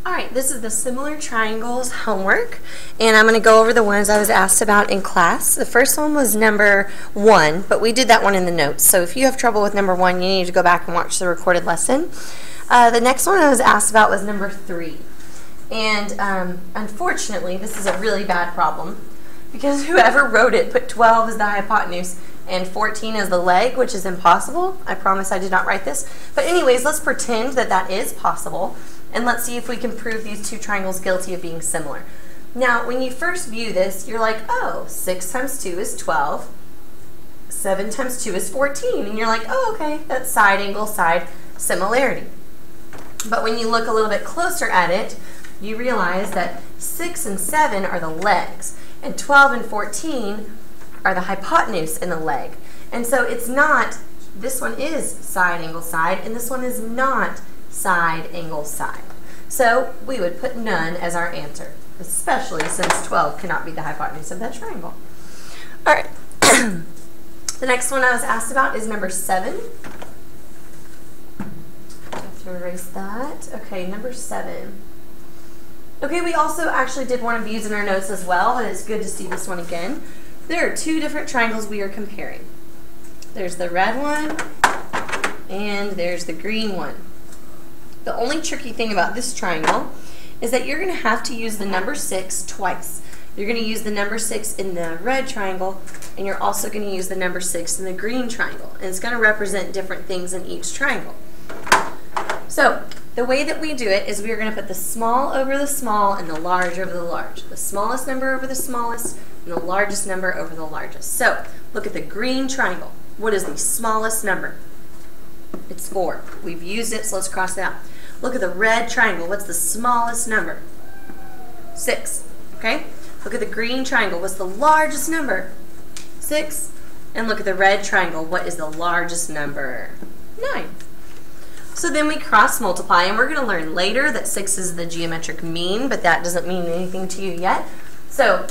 Alright, this is the similar triangles homework, and I'm going to go over the ones I was asked about in class. The first one was number 1, but we did that one in the notes. So if you have trouble with number 1, you need to go back and watch the recorded lesson. The next one I was asked about was number 3. And unfortunately, this is a really bad problem because whoever wrote it put 12 as the hypotenuse and 14 as the leg, which is impossible. I promise I did not write this. But anyways, let's pretend that that is possible. And let's see if we can prove these two triangles guilty of being similar. Now, when you first view this, you're like, oh, 6 times 2 is 12. 7 times 2 is 14. And you're like, oh, okay, that's side angle, side similarity. But when you look a little bit closer at it, you realize that 6 and 7 are the legs, and 12 and 14 are the hypotenuse in the leg. And so it's not, this one is side angle, side, and this one is not side angle side. So we would put none as our answer, especially since 12 cannot be the hypotenuse of that triangle. All right. The next one I was asked about is number 7. I have to erase that. Okay, number 7. Okay, we also actually did one of these in our notes as well, and it's good to see this one again. There are two different triangles we are comparing. There's the red one, and there's the green one. The only tricky thing about this triangle is that you're going to have to use the number 6 twice. You're going to use the number 6 in the red triangle, and you're also going to use the number 6 in the green triangle. And it's going to represent different things in each triangle. So the way that we do it is we are going to put the small over the small and the large over the large. The smallest number over the smallest and the largest number over the largest. So look at the green triangle. What is the smallest number? It's 4. We've used it, so let's cross it out. Look at the red triangle. What's the smallest number? 6. Okay? Look at the green triangle. What's the largest number? 6. And look at the red triangle. What is the largest number? 9. So then we cross multiply, and we're going to learn later that 6 is the geometric mean, but that doesn't mean anything to you yet. So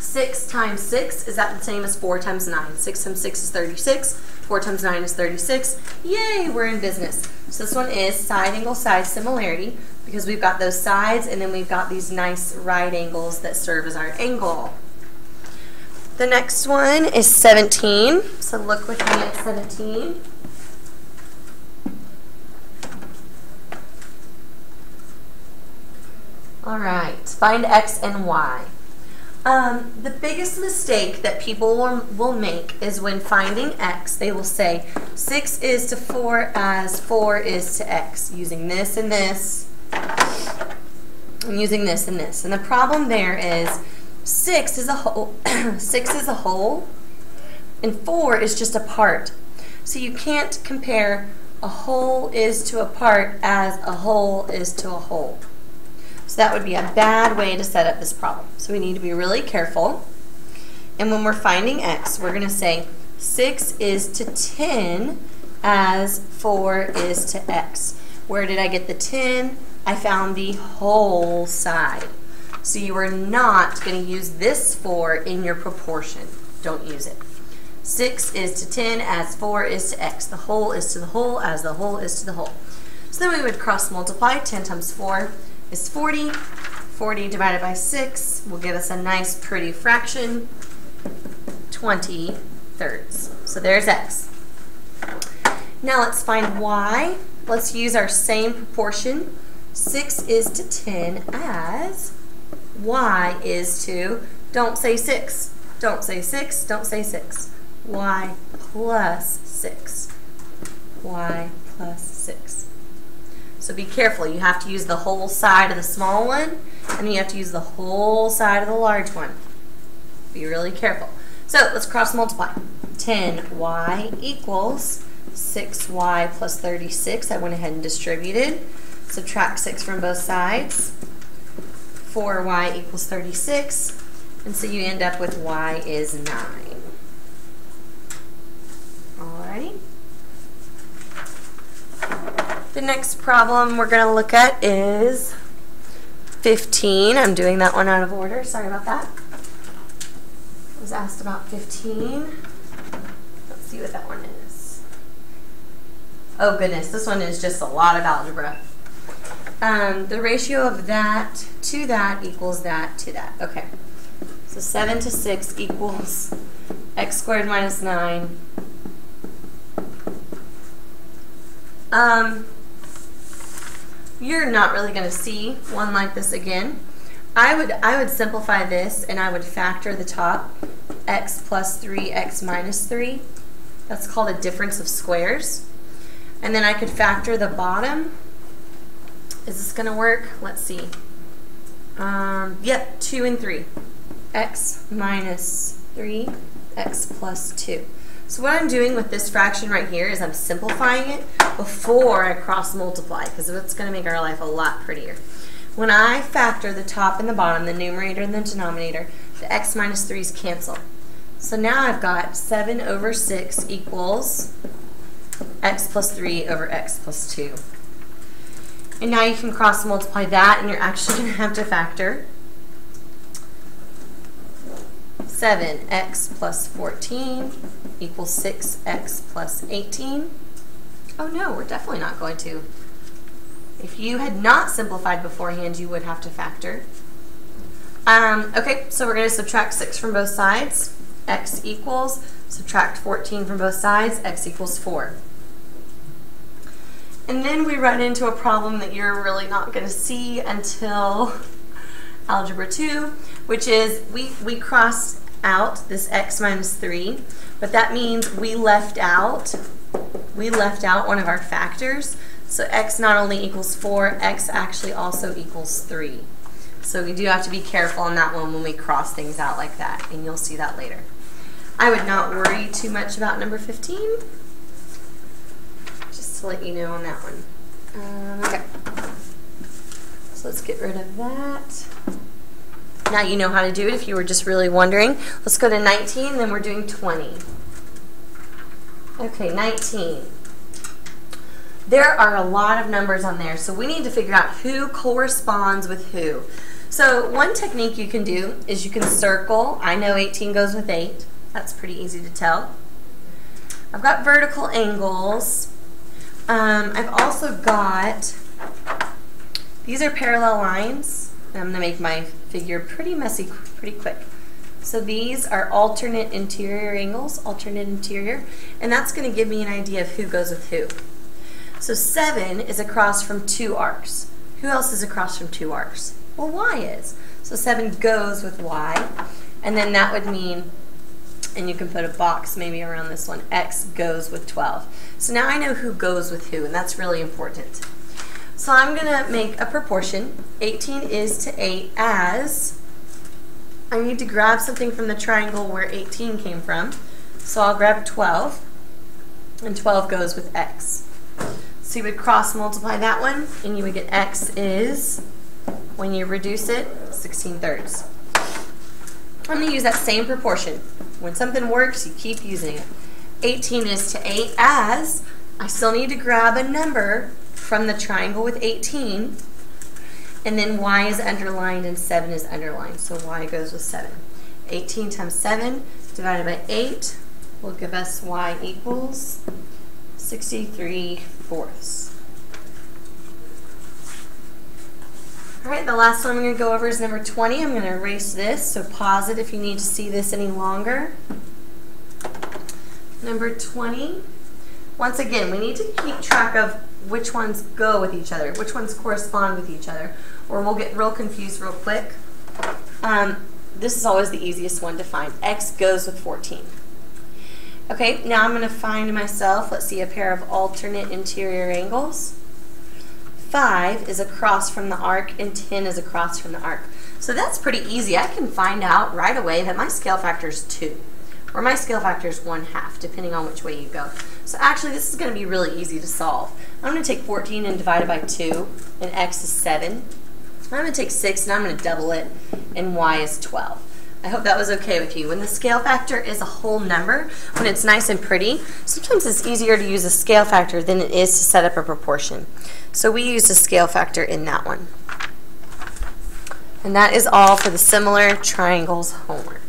6 times 6, is that the same as 4 times 9? 6 times 6 is 36. 4 times 9 is 36. Yay, we're in business. So this one is side angle, side similarity, because we've got those sides, and then we've got these nice right angles that serve as our angle. The next one is 17. So look with me at 17. All right, find x and y. The biggest mistake that people will make is when finding x, they will say 6 is to 4 as 4 is to x, using this and this, and using this and this. And the problem there is 6 is a whole, 6 is a whole, and 4 is just a part. So you can't compare a whole is to a part as a whole is to a whole. So that would be a bad way to set up this problem. So we need to be really careful. And when we're finding x, we're going to say 6 is to 10 as 4 is to x. Where did I get the 10? I found the whole side. So you are not going to use this 4 in your proportion. Don't use it. 6 is to 10 as 4 is to x. The whole is to the whole as the whole is to the whole. So then we would cross multiply. 10 times 4 is 40. 40 divided by 6 will give us a nice pretty fraction, 20/3. So there's x. Now let's find y. Let's use our same proportion. 6 is to 10 as y is to, don't say 6. Don't say 6. Don't say 6. Y plus 6. Y plus 6. So be careful. You have to use the whole side of the small one, and then you have to use the whole side of the large one. Be really careful. So let's cross multiply. 10y equals 6y plus 36. I went ahead and distributed. Subtract 6 from both sides. 4y equals 36. And so you end up with y is 9. Alrighty. The next problem we're going to look at is 15. I'm doing that one out of order. Sorry about that. I was asked about 15. Let's see what that one is. Oh goodness, this one is just a lot of algebra. The ratio of that to that equals that to that. Okay. So 7 to 6 equals x squared minus 9. You're not really going to see one like this again. I would simplify this, and I would factor the top, x plus 3, x minus 3. That's called a difference of squares. And then I could factor the bottom. Is this going to work? Let's see. Yep, 2 and 3. X minus 3, x plus 2. So what I'm doing with this fraction right here is I'm simplifying it before I cross multiply, because it's going to make our life a lot prettier. When I factor the top and the bottom, the numerator and the denominator, the x minus 3's cancel. So now I've got 7 over 6 equals x plus 3 over x plus 2. And now you can cross multiply that, and you're actually going to have to factor 7x plus 14 equals 6x plus 18. Oh no, we're definitely not going to. If you had not simplified beforehand, you would have to factor. Okay, so we're going to subtract 6 from both sides. X equals, subtract 14 from both sides, x equals 4. And then we run into a problem that you're really not going to see until Algebra 2, which is we crossed out this x minus 3, but that means we left out one of our factors. So x not only equals 4, x actually also equals 3. So we do have to be careful on that one when we cross things out like that, and you'll see that later. I would not worry too much about number 15, just to let you know on that one. Okay, so let's get rid of that. Now you know how to do it if you were just really wondering. Let's go to 19, then we're doing 20. Okay, 19. There are a lot of numbers on there, so we need to figure out who corresponds with who. So one technique you can do is you can circle. I know 18 goes with 8. That's pretty easy to tell. I've got vertical angles. I've also got, these are parallel lines. I'm going to make my figure pretty messy pretty quick. So these are alternate interior angles, alternate interior, and that's going to give me an idea of who goes with who. So 7 is across from 2 arcs. Who else is across from 2 arcs? Well, y is. So 7 goes with y, and then that would mean, and you can put a box maybe around this one, x goes with 12. So now I know who goes with who, and that's really important. So I'm going to make a proportion. 18 is to 8 as, I need to grab something from the triangle where 18 came from. So I'll grab 12, and 12 goes with x. So you would cross multiply that one, and you would get x is, when you reduce it, 16/3. I'm going to use that same proportion. When something works, you keep using it. 18 is to 8 as, I still need to grab a number from the triangle with 18, and then y is underlined and 7 is underlined, so y goes with 7. 18 times 7 divided by 8 will give us y equals 63/4. All right, the last one I'm going to go over is number 20. I'm going to erase this, so pause it if you need to see this any longer. Number 20. Once again, we need to keep track of which ones go with each other, which ones correspond with each other, or we'll get real confused real quick. This is always the easiest one to find. X goes with 14. Okay, now I'm going to find myself, let's see, a pair of alternate interior angles. 5 is across from the arc, and 10 is across from the arc. So that's pretty easy. I can find out right away that my scale factor is 2, or my scale factor is 1/2, depending on which way you go. So actually, this is going to be really easy to solve. I'm going to take 14 and divide it by 2, and x is 7. I'm going to take 6, and I'm going to double it, and y is 12. I hope that was okay with you. When the scale factor is a whole number, when it's nice and pretty, sometimes it's easier to use a scale factor than it is to set up a proportion. So we used a scale factor in that one. And that is all for the similar triangles homework.